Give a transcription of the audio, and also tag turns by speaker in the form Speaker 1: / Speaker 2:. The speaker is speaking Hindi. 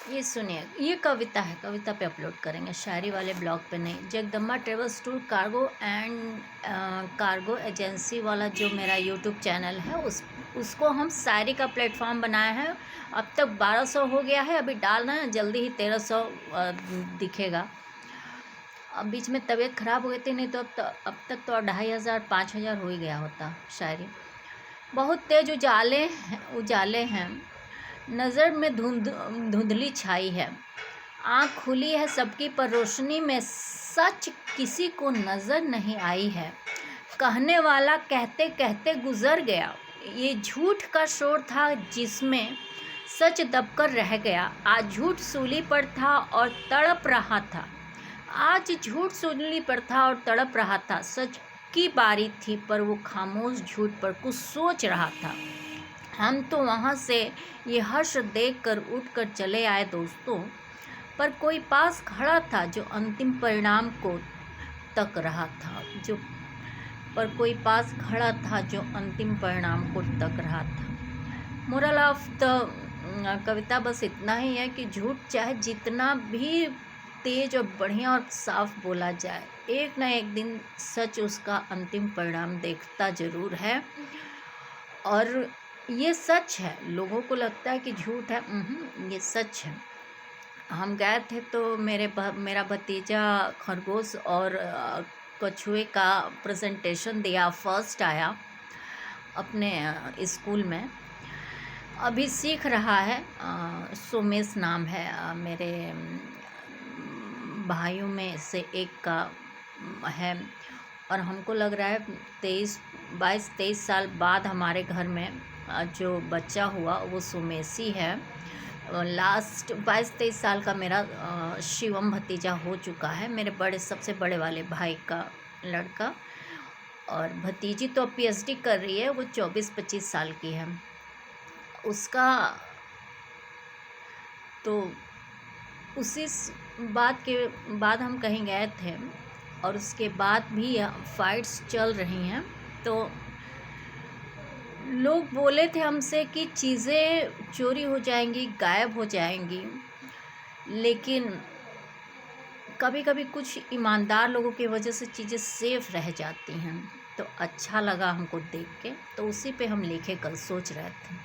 Speaker 1: ये सुनिए, ये कविता है, कविता पे अपलोड करेंगे, शायरी वाले ब्लॉग पे नहीं। Jagdamba travels tour cargo and cargo agency वाला जो मेरा यूट्यूब चैनल है, उसको हम शायरी का प्लेटफॉर्म बनाए हैं। अब तक 1200 हो गया है, अभी डाल रहे हैं, जल्दी ही 1300 दिखेगा। अब बीच में तबीयत ख़राब हो गई थी, नहीं तो अब तक तो 2500 5000 हो ही गया होता शायरी। बहुत तेज उजाले हैं, नज़र में धुंधली छाई है। आँख खुली है सबकी पर रोशनी में सच किसी को नज़र नहीं आई है। कहने वाला कहते कहते गुज़र गया, ये झूठ का शोर था जिसमें सच दबकर रह गया। आज झूठ सूली पर था और तड़प रहा था, आज झूठ सूली पर था और तड़प रहा था। सच की बारी थी पर वो खामोश झूठ पर कुछ सोच रहा था। हम तो वहाँ से ये हर्ष देखकर उठकर चले आए दोस्तों, पर कोई पास खड़ा था जो अंतिम परिणाम को तक रहा था। कोई पास खड़ा था जो अंतिम परिणाम को तक रहा था। मोरल ऑफ द कविता बस इतना ही है कि झूठ चाहे जितना भी तेज और बढ़िया और साफ बोला जाए, एक ना एक दिन सच उसका अंतिम परिणाम देखता ज़रूर है। और ये सच है, लोगों को लगता है कि झूठ है, ये सच है। हम गए थे तो मेरा भतीजा खरगोश और कछुए का प्रेजेंटेशन दिया, फर्स्ट आया अपने स्कूल में। अभी सीख रहा है, सोमेश नाम है, मेरे भाइयों में से एक का है। और हमको लग रहा है 22-23 साल बाद हमारे घर में जो बच्चा हुआ वो सुमेसी है। लास्ट 22-23 साल का मेरा शिवम भतीजा हो चुका है, मेरे सबसे बड़े वाले भाई का लड़का। और भतीजी तो पीएचडी कर रही है, वो 24-25 साल की है। उसका तो उसी बात के बाद हम कहीं गए थे और उसके बाद भी फाइट्स चल रही हैं, तो लोग बोले थे हमसे कि चीज़ें चोरी हो जाएंगी, गायब हो जाएंगी, लेकिन कभी कभी कुछ ईमानदार लोगों की वजह से चीज़ें सेफ रह जाती हैं। तो अच्छा लगा हमको देख के, तो उसी पे हम लिखे कल सोच रहे थे।